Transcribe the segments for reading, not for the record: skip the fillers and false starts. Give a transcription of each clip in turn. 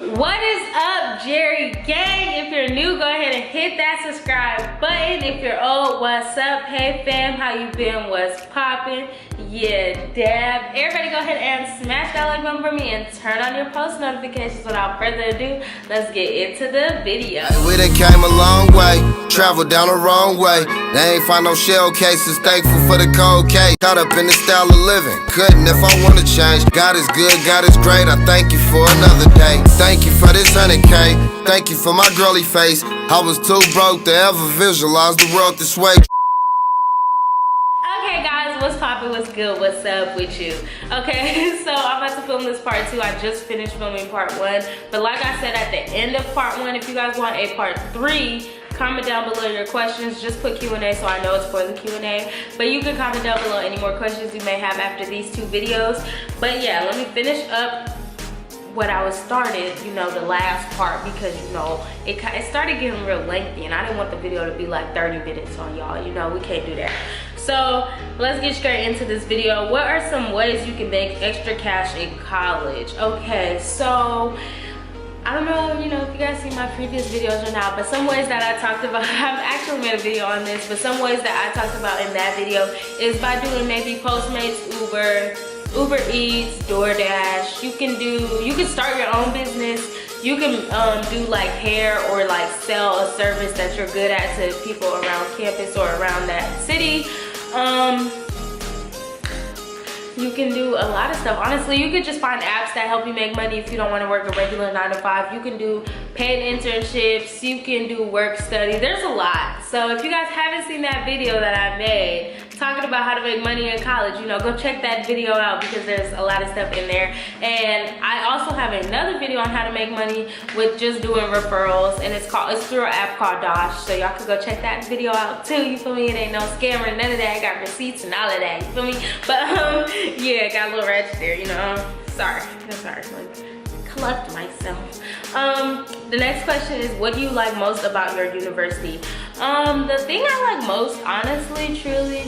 What is up, Jerry gang? If you're new, go ahead and hit that subscribe button. If you're old, what's up? Hey fam, how you been? What's poppin'? Yeah, dab. Everybody go ahead and smash that like button for me and turn on your post notifications. Without further ado, let's get into the video. We done came a long way, traveled down the wrong way. They ain't find no shell cases, thankful for the cold case. Caught up in the style of living, couldn't if I wanna change. God is good, God is great, I thank you for another day. Thank you for this 100K, thank you for my girly face. I was too broke to ever visualize the world this way. Okay guys, what's poppin', what's good, what's up with you? Okay, so I'm about to film this part 2. I just finished filming part 1, but like I said at the end of part 1, if you guys want a part 3, comment down below your questions. Just put Q&A so I know it's for the Q&A, but you can comment down below any more questions you may have after these 2 videos. But yeah, let me finish up what I was started, you know, the last part, because you know it started getting real lengthy and I didn't want the video to be like 30 minutes on y'all. You know, we can't do that. So let's get straight into this video. What are some ways you can make extra cash in college? Okay, so I don't know, you know, if you guys see my previous videos or not, but some ways that I talked about, I've actually made a video on this, but some ways that I talked about in that video is by doing maybe Postmates, UberEATS, DoorDash. You can start your own business. You can do like hair or like sell a service that you're good at to people around campus or around that city. You can do a lot of stuff. Honestly, you could just find apps that help you make money if you don't want to work a regular 9 to 5. You can do paid internships. You can do work study. There's a lot. So if you guys haven't seen that video that I made talking about how to make money in college, you know, go check that video out because there's a lot of stuff in there. And I also have another video on how to make money with just doing referrals, and it's through an app called Dosh. So y'all can go check that video out too. You feel me? It ain't no scammer, none of that. I got receipts and all of that. You feel me? But yeah, got a little ratchet there, you know. Sorry. Collect myself. The next question is, what do you like most about your university? The thing I like most, honestly, truly,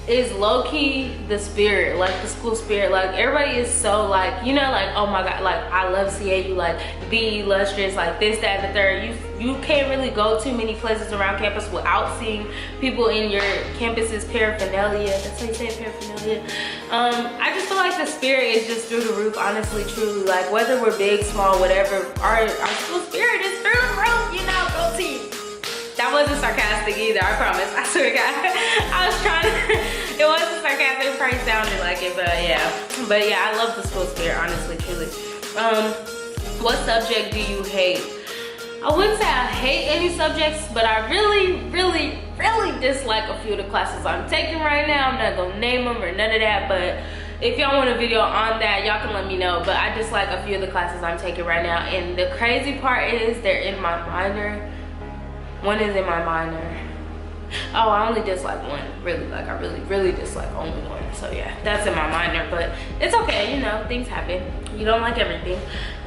is low-key the spirit, like the school spirit. Like everybody is so like, you know, like, oh my god, like I love CAU, like be illustrious, like this, that, and the third. You can't really go too many places around campus without seeing people in your campus's paraphernalia. That's how you say it, paraphernalia. I just feel like the spirit is just through the roof, honestly, truly. Like whether we're big, small, whatever, our school spirit is through the roof, you know, go team. That wasn't sarcastic either, I promise. I swear to God. I was trying to, it wasn't sarcastic, it probably sounded like it, but yeah. But yeah, I love the school spirit, honestly, truly. What subject do you hate? I wouldn't say I hate any subjects, but I really dislike a few of the classes I'm taking right now. I'm not gonna name them or none of that, but if y'all want a video on that, y'all can let me know. But I dislike a few of the classes I'm taking right now. And the crazy part is they're in my minor. One is in my minor. Oh, I only dislike one. Really, like I really dislike only one. So yeah, that's in my minor, but it's okay, you know, things happen. You don't like everything.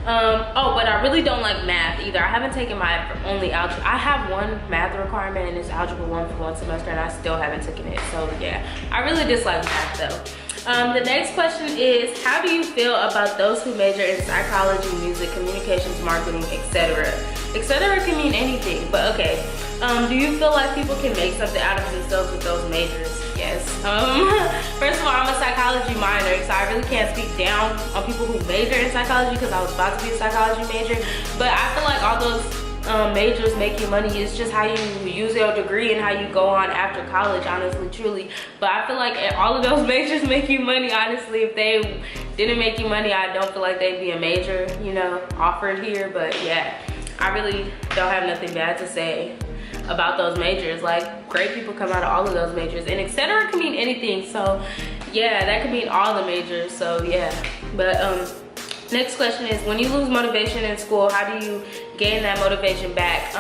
Oh, but I really don't like math either. I haven't taken my only algebra. I have one math requirement and it's algebra 1 for 1 semester, and I still haven't taken it. So yeah, I really dislike math though. The next question is, how do you feel about those who major in psychology, music, communications, marketing, etc.? Etc. can mean anything, but okay. Do you feel like people can make something out of themselves with those majors? Yes. First of all, I'm a psychology minor, so I really can't speak down on people who major in psychology because I was about to be a psychology major. But I feel like all those majors make you money. It's just how you use your degree and how you go on after college, honestly, truly. But I feel like all of those majors make you money, honestly. If they didn't make you money, I don't feel like they'd be a major, you know, offered here. But yeah, I really don't have nothing bad to say about those majors. Like, great people come out of all of those majors, and etc. can mean anything. So yeah, that could mean all the majors. So yeah, but next question is, when you lose motivation in school, how do you gain that motivation back?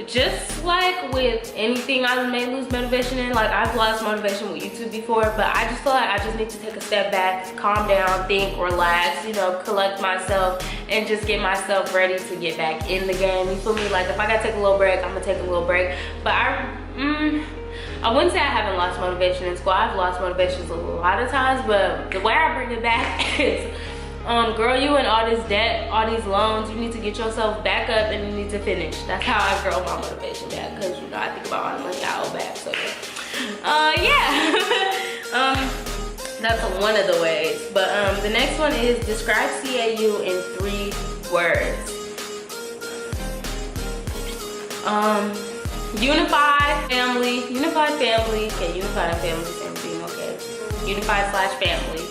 Just like with anything I may lose motivation in, like I've lost motivation with YouTube before, but I just feel like I just need to take a step back, calm down, think, relax, you know, collect myself, and just get myself ready to get back in the game. You feel me? Like if I gotta take a little break, I'm gonna take a little break. But I wouldn't say I haven't lost motivation in school. I've lost motivations a lot of times, but the way I bring it back is Girl, you in all this debt, all these loans, you need to get yourself back up and you need to finish. That's how I grow my motivation back, because you know I think about all the money I owe back. So yeah. That's one of the ways. But the next one is describe CAU in 3 words. Unified family. Okay, unified and family, same thing. Okay, unified / family.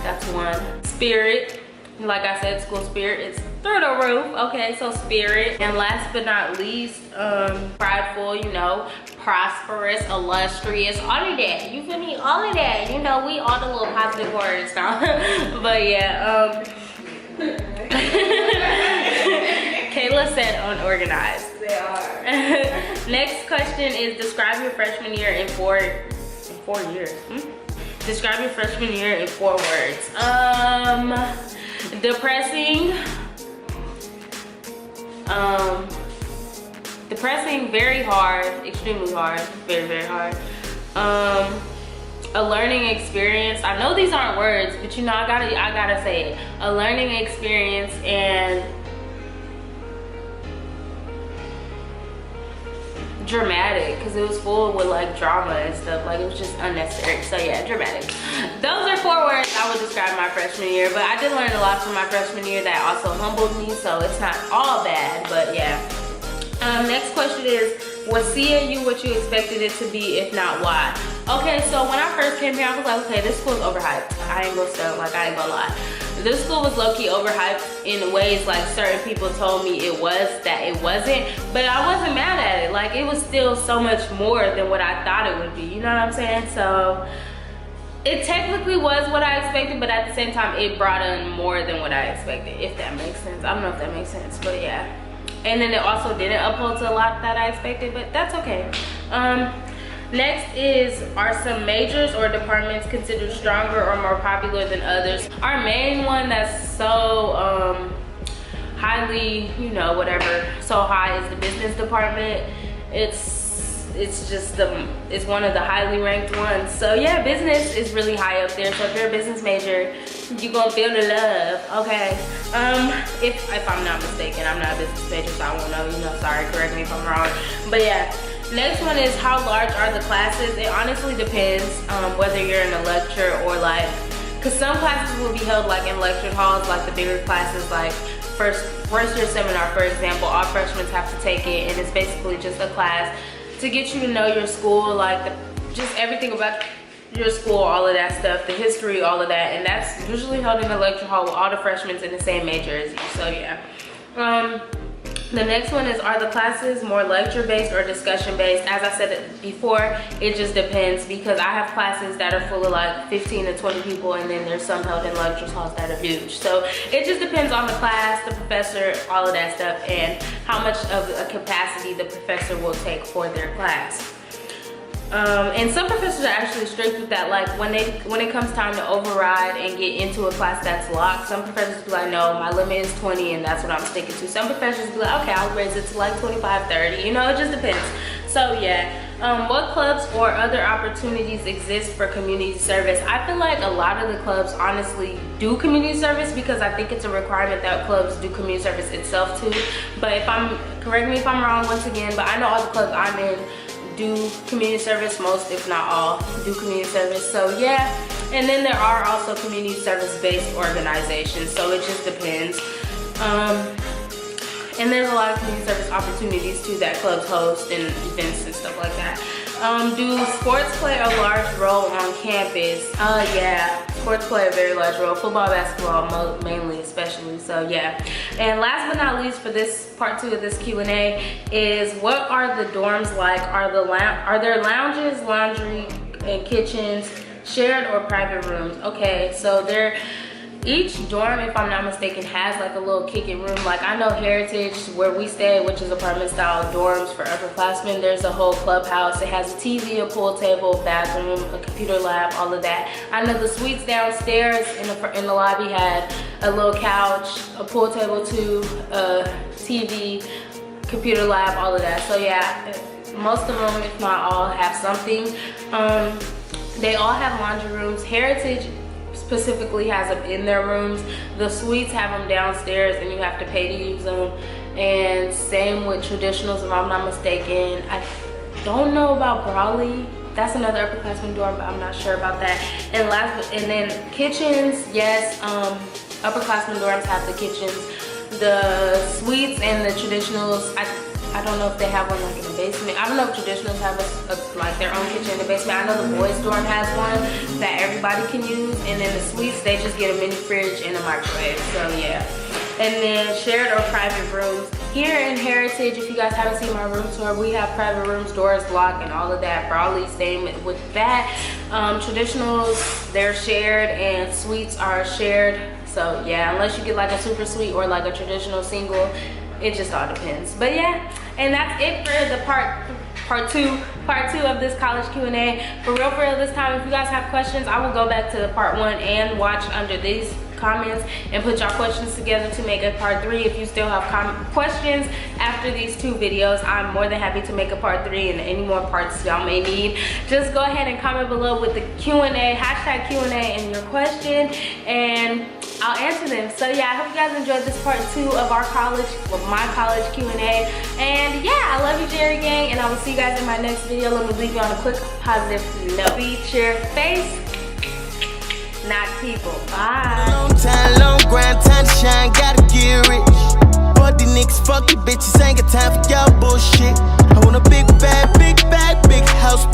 That's one. Spirit, like I said, school spirit is through the roof. Okay, so spirit. And last but not least, prideful, you know, prosperous, illustrious, all of that. You feel me? All of that. You know, we all the little positive words now. But yeah, Kayla said unorganized. They are. Next question is describe your freshman year in 4 years. Describe your freshman year in 4 words. Depressing. Depressing, very hard, extremely hard, very, very hard. A learning experience. I know these aren't words, but you know, I gotta say it. A learning experience and dramatic, because it was full with like drama and stuff. Like, it was just unnecessary. So yeah, dramatic. Those are 4 words I would describe my freshman year, but I did learn a lot from my freshman year that also humbled me, so it's not all bad. But yeah. Next question is, was CAU what you expected it to be? If not, why? Okay, so when I first came here, I was like, okay, this school's overhyped. I ain't gonna stunt, like, I ain't gonna lie. This school was low-key overhyped in ways like certain people told me it was, that it wasn't, but I wasn't mad at it. Like, it was still so much more than what I thought it would be, you know what I'm saying? So it technically was what I expected, but at the same time, it brought in more than what I expected, if that makes sense. I don't know if that makes sense, but yeah. And then it also didn't uphold to a lot that I expected, but that's okay. Next is, are some majors or departments considered stronger or more popular than others? Our main one that's so highly, you know, whatever, so high is the business department. It's one of the highly ranked ones. So yeah, business is really high up there. So if you're a business major, you're gonna feel the love, okay? If I'm not mistaken, I'm not a business major, so I won't know, you know, sorry, correct me if I'm wrong. But yeah, next one is, how large are the classes? It honestly depends whether you're in a lecture or like, because some classes will be held like in lecture halls, like the bigger classes, like first year seminar, for example, all freshmen have to take it, and it's basically just a class to get you to know your school, like just everything about your school, all of that stuff, the history, all of that, and that's usually held in a lecture hall with all the freshmen in the same major as you. So yeah. The next one is, are the classes more lecture-based or discussion-based? As I said before, it just depends, because I have classes that are full of like 15 to 20 people, and then there's some held in lecture halls that are huge. So it just depends on the class, the professor, all of that stuff, and how much of a capacity the professor will take for their class. And some professors are actually strict with that. Like when it comes time to override and get into a class that's locked, some professors be like, no, my limit is 20 and that's what I'm sticking to. Some professors be like, okay, I'll raise it to like 25, 30, you know, it just depends. So yeah, what clubs or other opportunities exist for community service? I feel like a lot of the clubs honestly do community service, because I think it's a requirement that clubs do community service itself too. But correct me if I'm wrong once again, but I know all the clubs I'm in do community service. Most, if not all, do community service. So yeah, and then there are also community service based organizations, so it just depends. And there's a lot of community service opportunities too that clubs host, and events and stuff like that. Do sports play a large role on campus? Yeah, sports play a very large role. Football, basketball, mainly, especially. So yeah. And last but not least, for this part 2 of this Q&A is, what are the dorms like? Are there lounges, laundry, and kitchens, shared or private rooms? Okay, so each dorm, if I'm not mistaken, has like a little kick-in room. Like I know Heritage, where we stay, which is apartment style dorms for upperclassmen, there's a whole clubhouse. It has a TV, a pool table, bathroom, a computer lab, all of that. I know the suites downstairs in the lobby had a little couch, a pool table too, a TV, computer lab, all of that. So yeah, most of them, if not all, have something. They all have laundry rooms. Heritage specifically has them in their rooms. The suites have them downstairs and you have to pay to use them. And same with traditionals, if I'm not mistaken. I don't know about Brawley. That's another upperclassman dorm, but I'm not sure about that. And then kitchens, yes, upperclassman dorms have the kitchens. The suites and the traditionals, I don't know if they have one like in the basement. I don't know if traditionals have like their own kitchen in the basement. I know the boys dorm has one that everybody can use. And then the suites, they just get a mini fridge and a microwave, so yeah. And then shared or private rooms. Here in Heritage, if you guys haven't seen my room tour, we have private rooms, doors locked, and all of that. Brawley, same with that. Traditionals, they're shared, and suites are shared. So yeah, unless you get like a super suite or like a traditional single, it just all depends. But yeah, and that's it for the part two of this college Q&A. For real this time, if you guys have questions, I will go back to the part 1 and watch under these comments and put y'all questions together to make a part 3. If you still have questions after these 2 videos, I'm more than happy to make a part 3 and any more parts y'all may need. Just go ahead and comment below with the Q&A, hashtag Q&A, and your question, and I'll answer them. So yeah, I hope you guys enjoyed this part 2 of our my college Q&A. And yeah, I love you, Jerry Gang, and I will see you guys in my next video. Let me leave you on a quick positive note. Feature face, not people. Bye. Long time, long grind, time to shine, gotta get rich. But the niggas fuck you bitches, ain't got time for y'all bullshit. I want a big bag, big house.